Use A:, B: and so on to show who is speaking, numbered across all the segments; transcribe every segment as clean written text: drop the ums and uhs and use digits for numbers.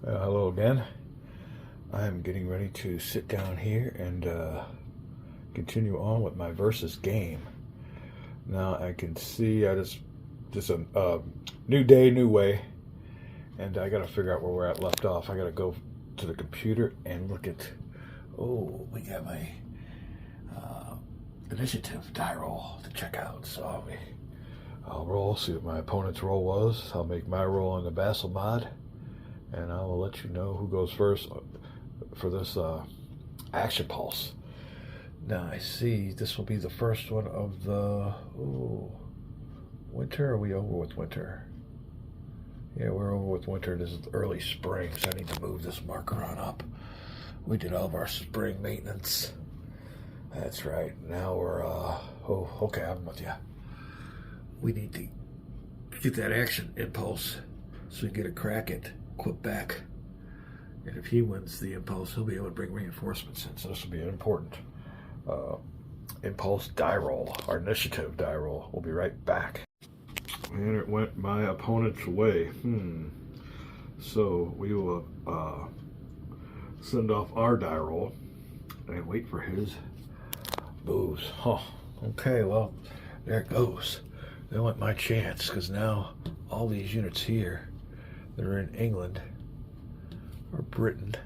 A: Hello again. I'm getting ready to sit down here and continue on with my versus game. Now I can see I just a new day, new way, and I got to figure out where we're at left off. I got to go to the computer and look at. Oh, we have a initiative die roll to check out. So I'll roll, see what my opponent's roll was. I'll make my roll on the Vassal mod, and I will let you know who goes first for this action pulse. Now I see this will be the first one of the winter. Are we over with winter? Yeah, we're over with winter. This is early spring, so I need to move this marker on up. We did all of our spring maintenance. That's right. Now we're okay, I'm with you. We need to get that action impulse so we can get a crack at Quebec. And if he wins the impulse, he'll be able to bring reinforcements in. So this will be an important impulse die roll, our initiative die roll. We'll be right back. And it went my opponent's way. So we will send off our die roll and wait for his moves. Okay, well, there it goes. That went my chance, because now all these units here that are in England or Britain.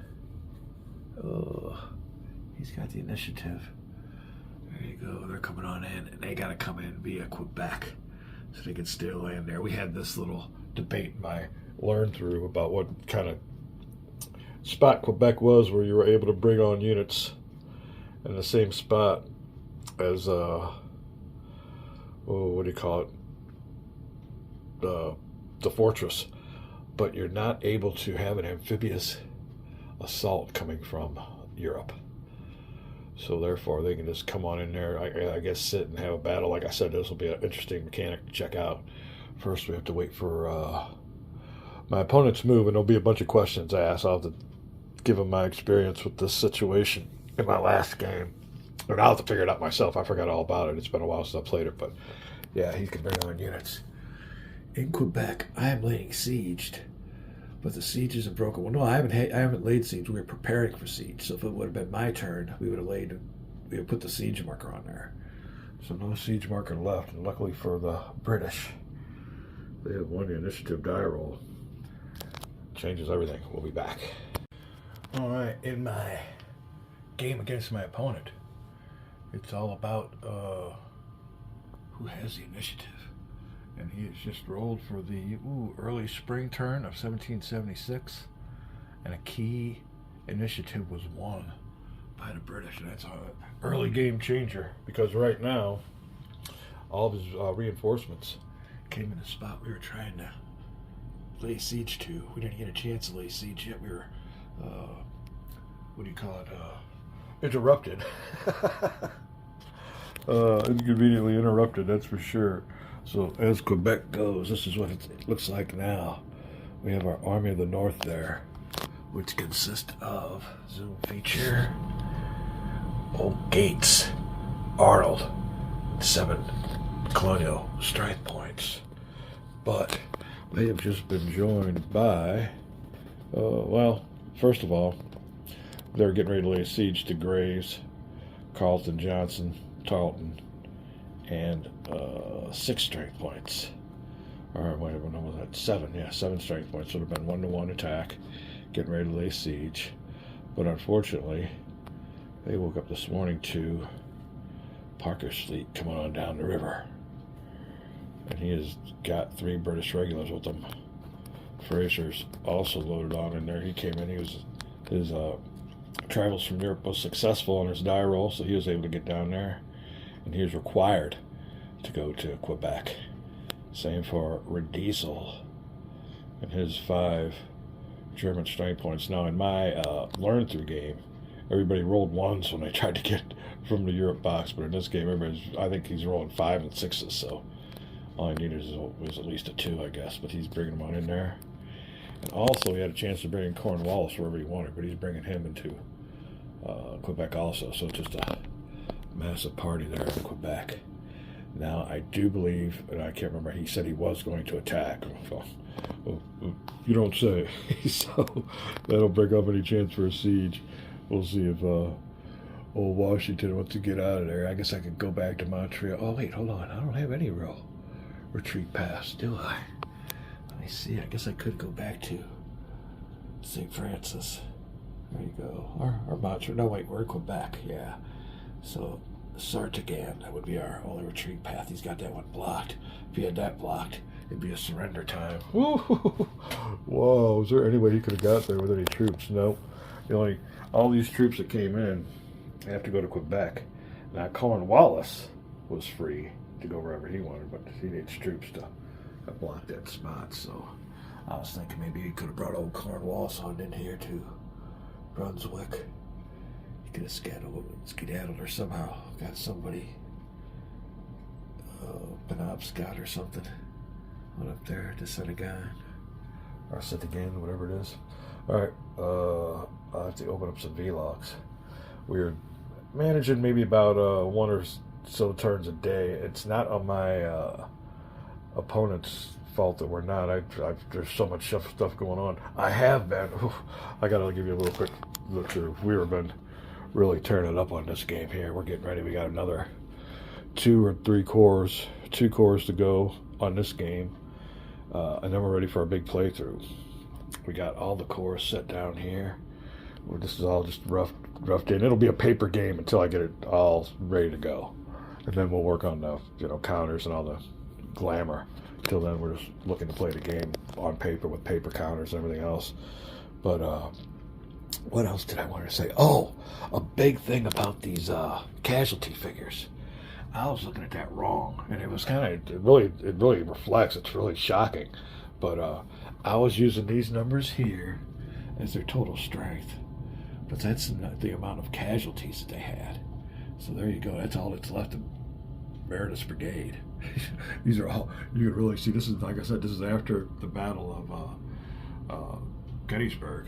A: He's got the initiative. There you go. They're coming on in, and they got to come in via Quebec so they can still land there. We had this little debate in my learn through about what kind of spot Quebec was, where you were able to bring on units in the same spot as what do you call it? The fortress. But you're not able to have an amphibious assault coming from Europe. So therefore, they can just come on in there, I guess, sit and have a battle. Like I said, this will be an interesting mechanic to check out. First, we have to wait for my opponent's move, and there'll be a bunch of questions asked. I'll have to give him my experience with this situation in my last game. And I'll have to figure it out myself. I forgot all about it. It's been a while since I played it, but yeah, he can bring on units. In Quebec, I am laying sieged, but the siege isn't broken. Well, no, I haven't laid siege. We were preparing for siege. So if it would have been my turn, we would have put the siege marker on there. So no siege marker left, and luckily for the British, they have won the initiative die roll. Changes everything. We'll be back. All right, in my game against my opponent, it's all about who has the initiative. And he has just rolled for the early spring turn of 1776, and a key initiative was won by the British, and that's an early game changer, because right now all of his reinforcements came in the spot we were trying to lay siege to. We didn't get a chance to lay siege yet. We were interrupted. Inconveniently interrupted, that's for sure. So as Quebec goes, this is what it looks like now. We have our Army of the North there, which consists of zoom feature, Old Gates, Arnold, 7 colonial strength points. But they have just been joined by, well, first of all, they're getting ready to lay siege to Graves, Carleton, Johnson, Tarleton, and 6 strength points. Or wait, what was that? 7, yeah, 7 strength points. Would have been 1-to-1 attack, getting ready to lay siege. But unfortunately, they woke up this morning to Parker's fleet coming on down the river. And he has got 3 British regulars with him. Fraser's also loaded on in there. He came in, his travels from Europe was successful on his die roll, so he was able to get down there. And he is required to go to Quebec. Same for Rediesel and his 5 German strength points. Now, in my learn-through game, everybody rolled 1s when they tried to get from the Europe box, but in this game, I think he's rolling 5 and 6s, so all he needed was at least a 2, I guess, but he's bringing them on in there. And also, he had a chance to bring in Cornwallis wherever he wanted, but he's bringing him into Quebec also, so it's just a massive party there in Quebec. Now I do believe, and I can't remember, he said he was going to attack. You don't say. So that'll break up any chance for a siege. We'll see if old Washington wants to get out of there. I guess I could go back to Montreal. Oh wait, hold on. I don't have any real retreat pass, do I? Let me see. I guess I could go back to St. Francis. There you go. Or Montreal. No, wait, we're Quebec. Yeah. So Sartigan, that would be our only retreat path. He's got that one blocked. If he had that blocked, it'd be a surrender time. Whoa, is there any way he could have got there with any troops? No. All these troops that came in have to go to Quebec. Now Cornwallis was free to go wherever he wanted, but he needs troops to block that spot. So I was thinking maybe he could have brought old Cornwallis on in here to Brunswick. He could have skedaddled or somehow got somebody, Penobscot or something, went up there to Senegal or Senegal, whatever it is. All right, I'll have to open up some vlogs. We're managing maybe about one or so turns a day. It's not on my opponent's fault that we're not. There's so much stuff going on. I have been. I gotta give you a little quick look through. We've been really turning it up on this game here. We're getting ready. We got another 2 or 3 cores, 2 cores to go on this game, and then we're ready for a big playthrough. We got all the cores set down here. This is all just roughed in. It'll be a paper game until I get it all ready to go, and then we'll work on the counters and all the glamour. Till then, we're just looking to play the game on paper with paper counters and everything else. But what else did I want to say? Oh, a big thing about these casualty figures. I was looking at that wrong, and it was it really reflects. It's really shocking. But I was using these numbers here as their total strength, but that's not the amount of casualties that they had. So there you go. That's all that's left of Meredith's brigade. These are all, you can really see, this is, like I said, this is after the Battle of Gettysburg.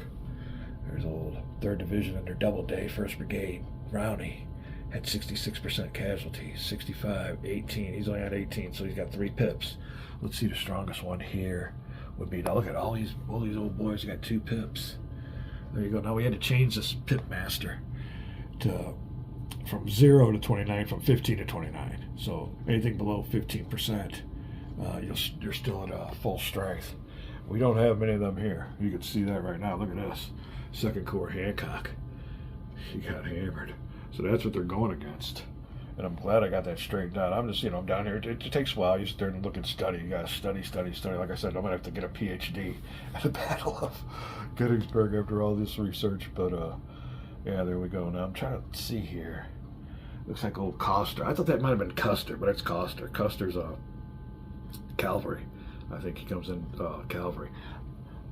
A: There's old 3rd Division under Doubleday, 1st Brigade. Rowney had 66% casualties, 65, 18. He's only had 18, so he's got 3 pips. Let's see, the strongest one here would be, now look at all these old boys got 2 pips. There you go. Now we had to change this pip master from 0 to 29, from 15 to 29. So anything below 15%, you're still at full strength. We don't have many of them here. You can see that right now. Look at this. 2nd Corps Hancock. He got hammered. So that's what they're going against. And I'm glad I got that straightened out. I'm just, I'm down here. It takes a while. You sit there and look and study. You got to study. Like I said, I'm going to have to get a PhD at the Battle of Gettysburg after all this research. But, yeah, there we go. Now I'm trying to see here. Looks like old Coster. I thought that might have been Custer, but it's Coster. Custer's cavalry. I think he comes in cavalry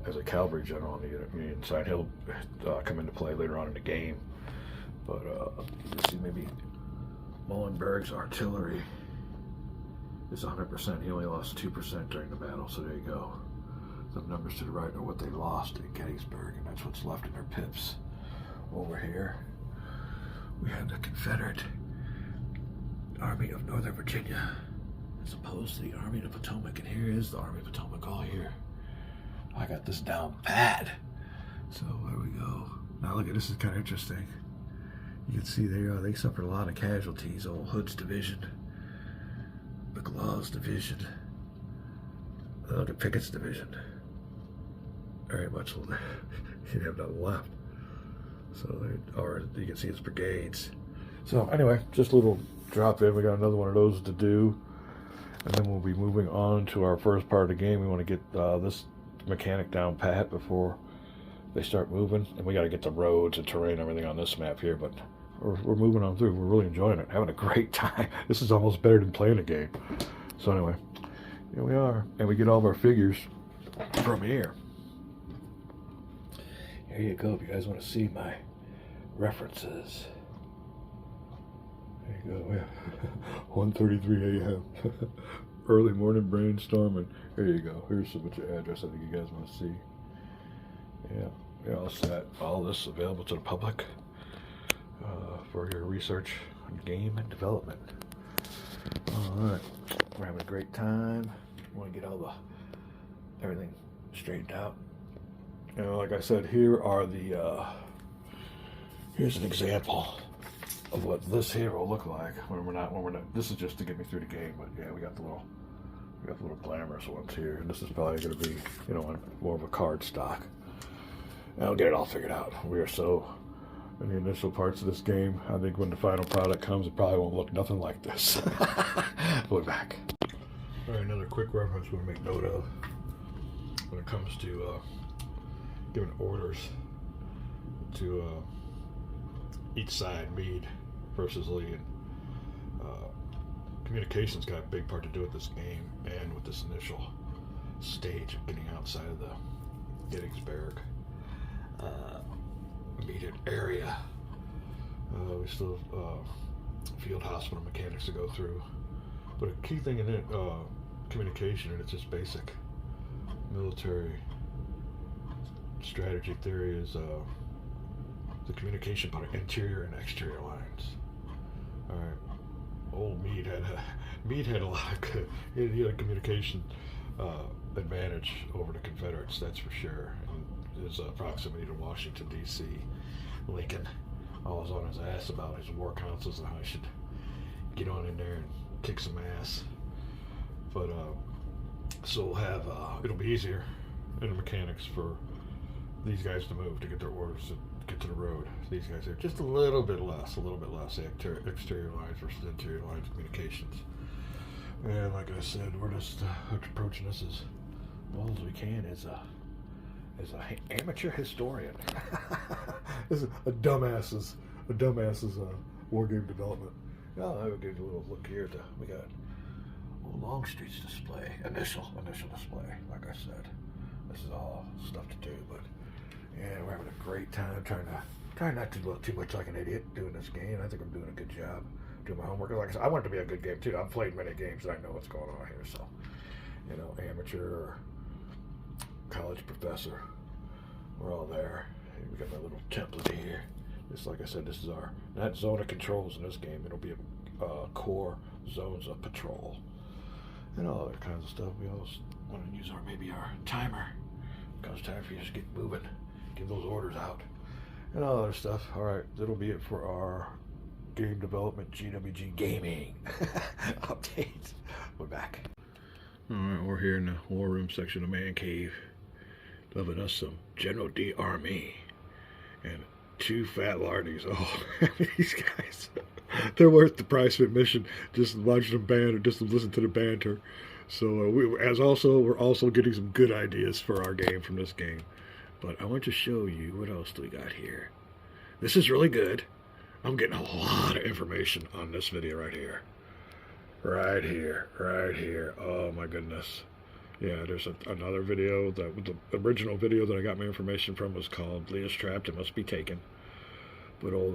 A: as a cavalry general on the Union side. He'll come into play later on in the game. But you see maybe Muhlenberg's artillery is 100%. He only lost 2% during the battle, so there you go. The numbers to the right are what they lost at Gettysburg, and that's what's left in their pips. Over here, we had the Confederate Army of Northern Virginia as opposed to the Army of the Potomac, and here is the Army of the Potomac all here. I got this down pat. So there we go. Now look at this, is kind of interesting. You can see they suffered a lot of casualties. Old Hood's division, McLaw's division. Look at Pickett's division. Very much, he didn't have nothing left. So, or you can see his brigades. So anyway, just a little drop in. We got another one of those to do, and then we'll be moving on to our first part of the game. We want to get this mechanic down pat before they start moving, and we got to get the roads and terrain and everything on this map here. But we're moving on through. We're really enjoying it, having a great time. This is almost better than playing a game. So anyway, here we are, and we get all of our figures from here. Here you go. If you guys want to see my references, there you go. Yeah. 1:33 a.m. Early morning brainstorming. Here you go. Here's some of your address. I think you guys want to see. Yeah, all set. All this available to the public for your research on game and development. All right, we're having a great time. Want to get everything straightened out. You know, like I said, here are here's an example of what this here will look like when we're not. This is just to get me through the game, but yeah, we got the little glamorous ones here, and this is probably going to be, you know, more of a card stock. And I'll get it all figured out. We are so in the initial parts of this game. I think when the final product comes, it probably won't look nothing like this. We'll be back. All right, another quick reference we'll make note of when it comes to giving orders to each side, Mead versus Lee. And, communication's got a big part to do with this game and with this initial stage of getting outside of the Gettysburg immediate area. We still have field hospital mechanics to go through, but a key thing in it, communication, and it's just basic military strategy theory, is the communication about interior and exterior lines. All right. Old Meade had a lot of good, he had a communication advantage over the Confederates, that's for sure. And his proximity to Washington, D.C. Lincoln always on his ass about his war councils and how he should get on in there and kick some ass. But so we'll have it'll be easier in the mechanics for these guys to move, to get their orders, to get to the road. These guys are just a little bit less the exterior lines versus interior lines of communications. And like I said, we're just approaching this as well as we can as an amateur historian. This is a dumbass's war game development. Oh, I will give you a little look here. We got Longstreet's display, initial display. Like I said, this is all stuff to do, but yeah, we're having a great time trying not to look too much like an idiot doing this game. I think I'm doing a good job doing my homework. Like I said, I want it to be a good game too. I've played many games and I know what's going on here. So, you know, amateur or college professor, we're all there. We got my little template here. Just like I said, this is not zone of controls in this game. It'll be core zones of patrol and all other kinds of stuff. We always want to use maybe our timer. Comes time for you to get moving, give those orders out, and all other stuff. All right, that'll be it for our game development GwG gaming update. We're back. All right, we're here in the war room section of Man Cave, loving us some General D. Army and two fat lardies. Oh, these guys, they're worth the price of admission. Just watching them banter, just to listen to the banter. So we're also getting some good ideas for our game from this game. But I want to show you what else do we got here. This is really good. I'm getting a lot of information on this video right here. Right here. Oh my goodness. Yeah, there's another video. The original video that I got my information from was called Leah's Trapped. It must be taken. But old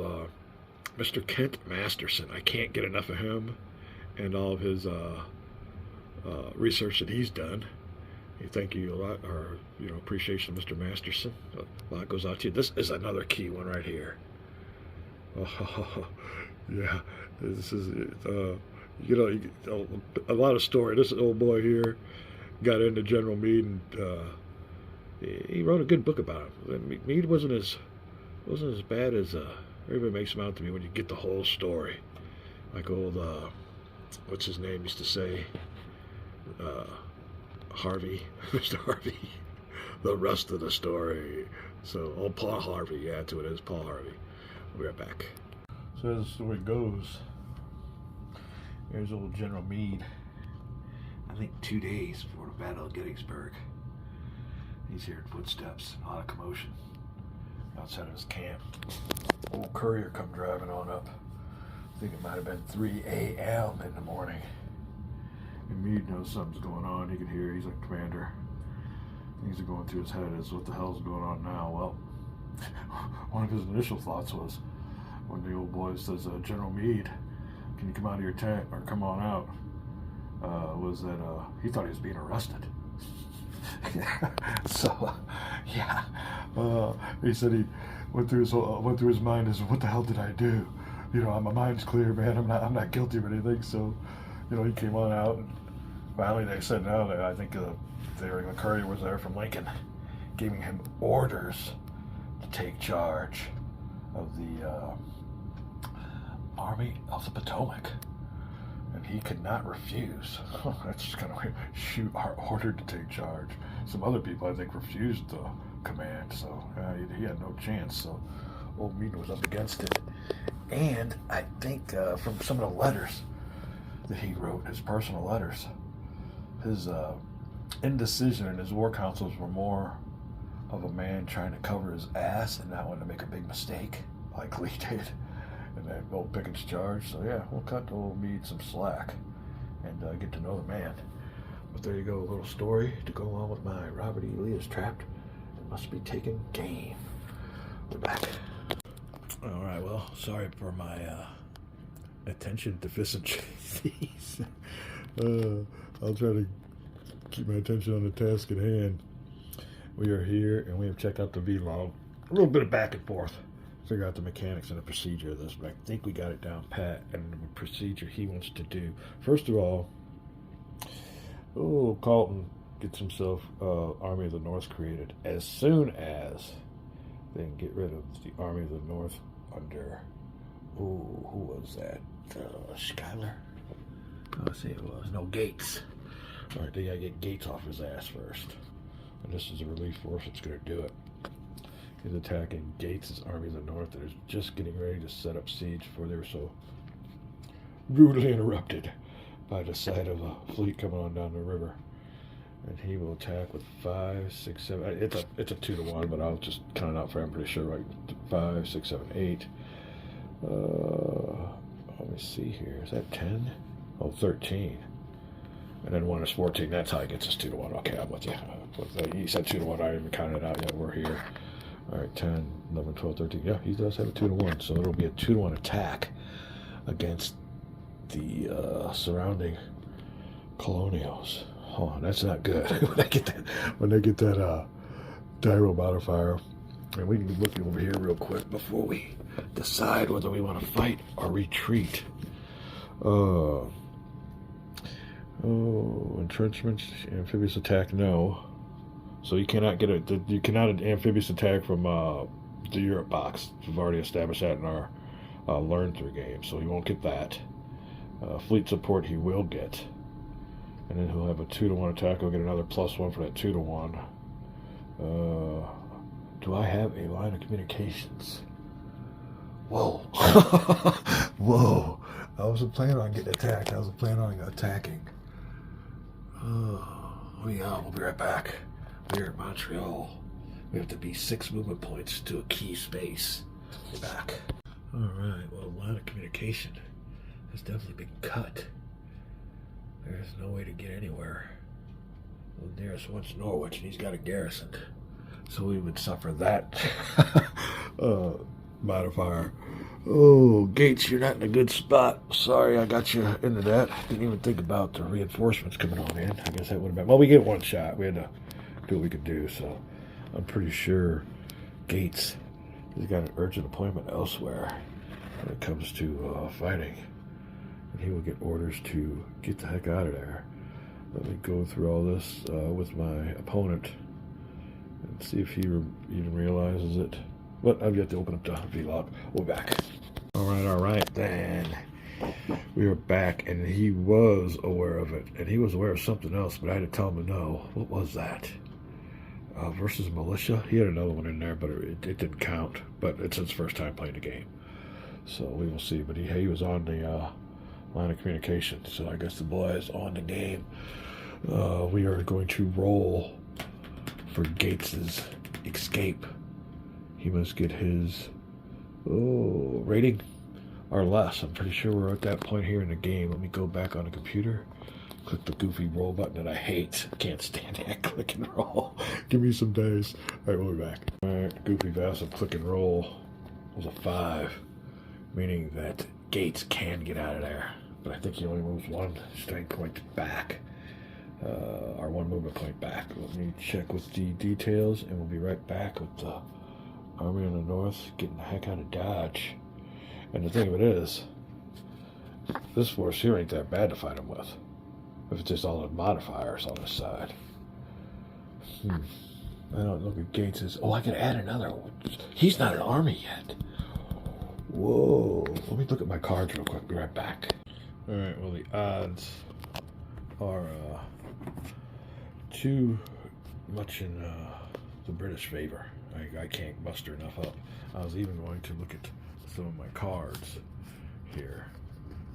A: Mr. Kent Masterson, I can't get enough of him and all of his research that he's done. Thank you a lot, or appreciation of Mr. Masterson. A lot goes out to you. This is another key one right here. Oh, yeah, this is a lot of story. This old boy here got into General Meade, and he wrote a good book about him. Meade wasn't as bad as everybody makes him out to be when you get the whole story. Like old what's his name used to say. Harvey, Mr. Harvey, the rest of the story. So, Paul Harvey, yeah, that's what it is, Paul Harvey. We'll be right back. So, as the story goes, here's old General Meade. I think 2 days before the Battle of Gettysburg. He's hearing footsteps, a lot of commotion outside of his camp. Old courier come driving on up. I think it might have been 3 a.m. in the morning. And Meade knows something's going on. He can hear. He's like, commander. Things are going through his head is, what the hell's going on now? Well, one of his initial thoughts was, when the old boy says, General Meade, can you come out of your tent or come on out? Was that he thought he was being arrested. So, yeah. He said he went through his mind as, what the hell did I do? My mind's clear, man. I'm not guilty of anything. So you know, he came on out, and finally they said no. I think the courier was there from Lincoln, giving him orders to take charge of the Army of the Potomac. And he could not refuse. That's just kind of weird. Shoot, are ordered to take charge. Some other people, I think, refused the command, so he had no chance. So old Meade was up against it. And I think from some of the letters that he wrote, his personal letters, his indecision and his war councils were more of a man trying to cover his ass and not wanting to make a big mistake like Lee did. And then old Pickett's charge. So yeah, we'll cut old Meade some slack and get to know the man. But there you go, a little story to go along with my Robert E. Lee is trapped and must be taken game. We're back. All right, well, sorry for my attention deficiencies. I'll try to keep my attention on the task at hand. We are here and we have checked out the V-log. A little bit of back and forth. Figure out the mechanics and the procedure of this, but I think we got it down pat and the procedure he wants to do. First of all, Carlton gets himself Army of the North created as soon as they can get rid of the Army of the North under, who was that? Schuyler? Let's see, it was, no, Gates. All right, they gotta get Gates off his ass first. And this is a relief force that's gonna do it. Is attacking Gates' Army of the North that is just getting ready to set up siege before they were so brutally interrupted by the sight of a fleet coming on down the river. And he will attack with 5, 6, 7. It's a 2-to-1, but I'll just count it out for him. I'm pretty sure, right? 5, 6, 7, 8. Let me see here. Is that 10? Oh, 13. And then 1 is 14. That's how he gets his 2-to-1. Okay, I'm with you. He said 2-to-1. I didn't even count it out yet. We're here. All right, 10, 11, 12, 13. Yeah, he does have a 2-to-1. So it'll be a 2-to-1 attack against the surrounding colonials. Oh, that's not good. when they get that gyro modifier. And we can be looking over here real quick before we decide whether we want to fight or retreat. Entrenchments, amphibious attack, no. So you cannot get you cannot an amphibious attack from the Europe box. We've already established that in our learn through game, so he won't get that. Fleet support he will get, and then he'll have a 2-to-1 attack. He'll get another +1 for that 2-to-1. Do I have a line of communications? Whoa. Whoa. I wasn't planning on getting attacked. I wasn't planning on attacking. We'll be right back. We're in Montreal. We have to be 6 movement points to a key space. We're back. Alright, well, line of communication has definitely been cut. There's no way to get anywhere. The nearest one's Norwich, and he's got a garrison. So we would suffer that modifier. Oh, Gates, you're not in a good spot. Sorry I got you into that. Didn't even think about the reinforcements coming on in. I guess that would have been... Well, we get one shot. We had to do what we could do, so I'm pretty sure Gates has got an urgent appointment elsewhere when it comes to fighting. And he will get orders to get the heck out of there. Let me go through all this with my opponent and see if he even realizes it. But I've yet to open up the vlog. We're back. All right, then. We are back, and he was aware of it. And he was aware of something else, but I had to tell him no. What was that? Versus militia? He had another one in there, but it didn't count. But it's his first time playing the game. So we will see. But he was on the line of communication. So I guess the boy is on the game. We are going to roll for Gates's escape. He must get his rating or less. I'm pretty sure we're at that point here in the game. Let me go back on the computer. Click the goofy roll button that I hate. Can't stand that. Click and roll. Give me some days. All right, we'll be back. All right, goofy Vassal click and roll was a 5, meaning that Gates can get out of there. But I think he only moves 1 strength point back. Or 1 movement point back. Let me check with the details, and we'll be right back with the Army in the North getting the heck out of Dodge. And the thing of it is, this force here ain't that bad to fight him with. If it's just all the modifiers on the side. I don't look at Gates's. Oh, I could add another one. He's not an army yet. Whoa. Let me look at my cards real quick. Be right back. Alright, well, the odds are too much in the British favor. I can't muster enough up. I was even going to look at some of my cards here.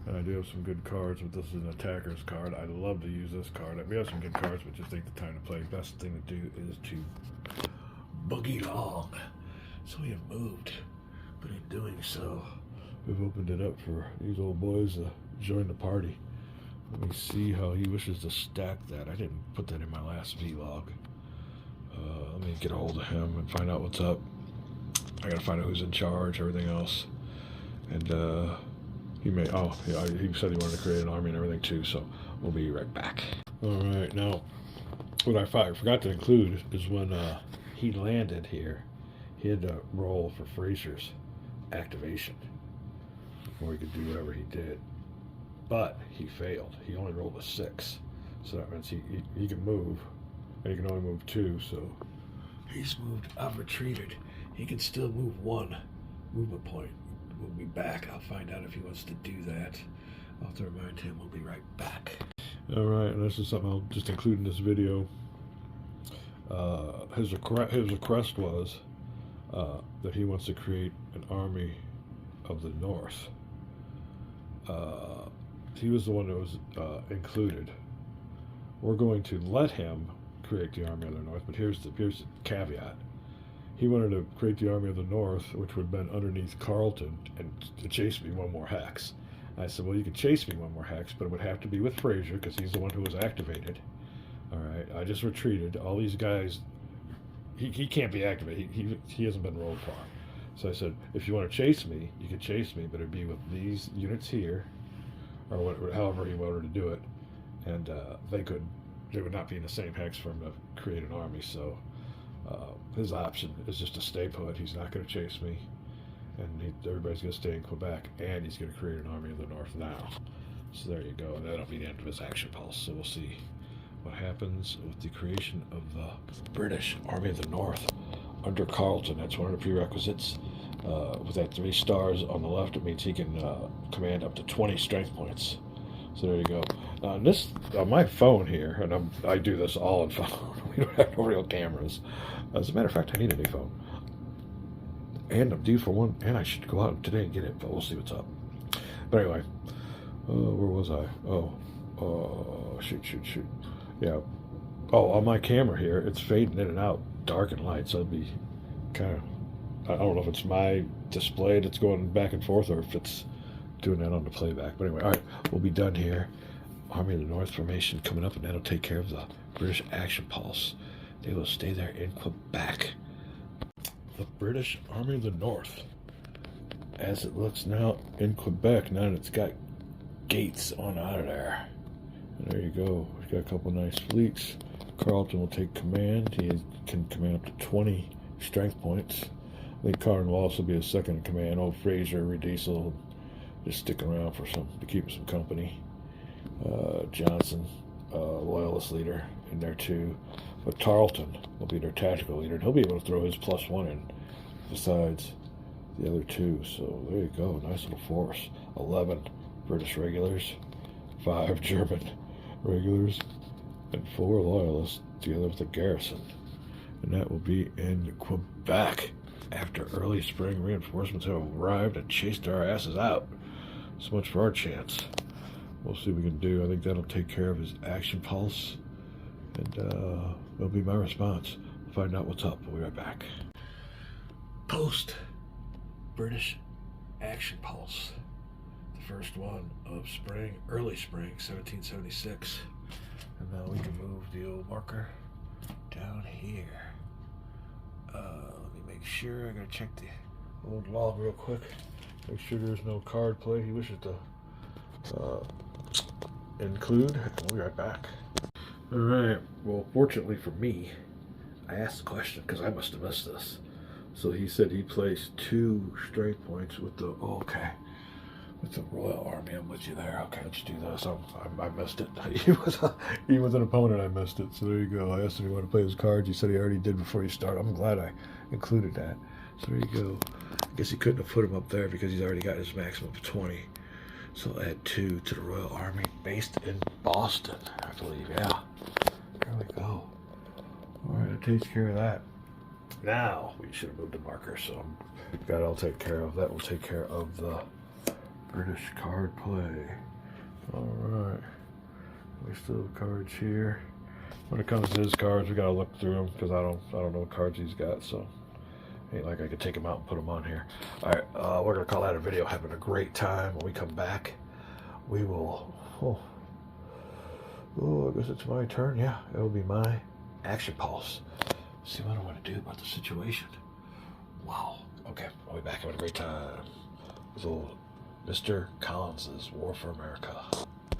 A: And I do have some good cards, but this is an attacker's card. I'd love to use this card. We have some good cards, but just take the time to play. Best thing to do is to boogie along. So we have moved, but in doing so, we've opened it up for these old boys to join the party. Let me see how he wishes to stack that. I didn't put that in my last vlog. Let me get a hold of him and find out what's up. I gotta find out who's in charge, everything else. And he may, oh, yeah, he said he wanted to create an army and everything too, so we'll be right back. Alright, now, what I forgot to include is when he landed here, he had to roll for Fraser's activation before he could do whatever he did. But he failed. He only rolled a 6. So that means he can move, and he can only move 2, so he's moved. I've retreated. He can still move 1 movement point. We'll be back. I'll find out if he wants to do that. I'll have to remind him. We'll be right back. Alright, and this is something I'll just include in this video. His request was that he wants to create an army of the North. He was the one that was included. We're going to let him create the army of the North, but here's the caveat. He wanted to create the army of the North, which would have been underneath Carleton, and to chase me 1 more hex. I said, well, you could chase me 1 more hex, but it would have to be with Fraser, because he's the one who was activated. All right, I just retreated. All these guys, he can't be activated. He hasn't been rolled far. So I said, if you want to chase me, you could chase me, but it'd be with these units here, or whatever, however he wanted to do it, and they would not be in the same hex for him to create an army. So his option is just to stay put. He's not going to chase me, and everybody's going to stay in Quebec, and he's going to create an army of the North now. So there you go, and that'll be the end of his action pulse. So we'll see what happens with the creation of the British Army of the North under Carleton. That's one of the prerequisites. With that 3 stars on the left, it means he can command up to 20 strength points. So there you go. On my phone here, and I do this all on phone. We don't have no real cameras. As a matter of fact, I need a new phone. And I'm due for one, and I should go out today and get it, but we'll see what's up. But anyway, where was I? Shoot. Yeah. Oh, on my camera here, it's fading in and out, dark and light, so it'd be kind of, I don't know if it's my display that's going back and forth or if it's doing that on the playback. But anyway, all right, we'll be done here. Army of the North formation coming up, and that'll take care of the British action pulse. They will stay there in Quebec. The British Army of the North, as it looks now in Quebec, now that it's got gates on out of there. And there you go. We've got a couple nice fleets. Carleton will take command. He can command up to 20 strength points. I think Carleton will also be a second in command. Old Fraser, Rediesel, just sticking around for to keep him some company. Johnson, loyalist leader, in there too. But Tarleton will be their tactical leader, and he'll be able to throw his +1 in besides the other 2. So there you go, nice little force. 11 British regulars, 5 German regulars, and 4 loyalists together with the garrison. And that will be in Quebec after early spring reinforcements have arrived and chased our asses out. So much for our chance. We'll see what we can do. I think that'll take care of his action pulse, and that'll be my response. Find out what's up. We'll be right back. Post British action pulse. The first one of spring, early spring, 1776. And now we can move the old marker down here. Let me make sure. I gotta check the old log real quick. Make sure there's no card play he wishes to include. We'll be right back. Alright, well, fortunately for me, I asked the question because I must have missed this. So he said he placed 2 strength points with the, okay. With the Royal Army, I'm with you there. Okay, let's do this. I missed it. He was an opponent. I missed it. So there you go. I asked him if he wanted to play his cards. He said he already did before you start. I'm glad I included that. So there you go. I guess he couldn't have put him up there because he's already got his maximum of 20. So I'll add 2 to the Royal Army, based in Boston, I believe. Yeah. There we go. All right, that takes care of that. Now we should have moved the marker. So that I'll take care of. That will take care of the British card play. All right, we still have cards here. When it comes to his cards, we gotta look through them because I don't know what cards he's got. So ain't like I could take them out and put them on here. All right, we're gonna call that a video. Having a great time. When we come back, we will. Oh, I guess it's my turn. Yeah, it'll be my action pulse. See what I want to do about the situation. Wow. Okay, I'll be back. Having a great time. So. Mr. Collins's War for America.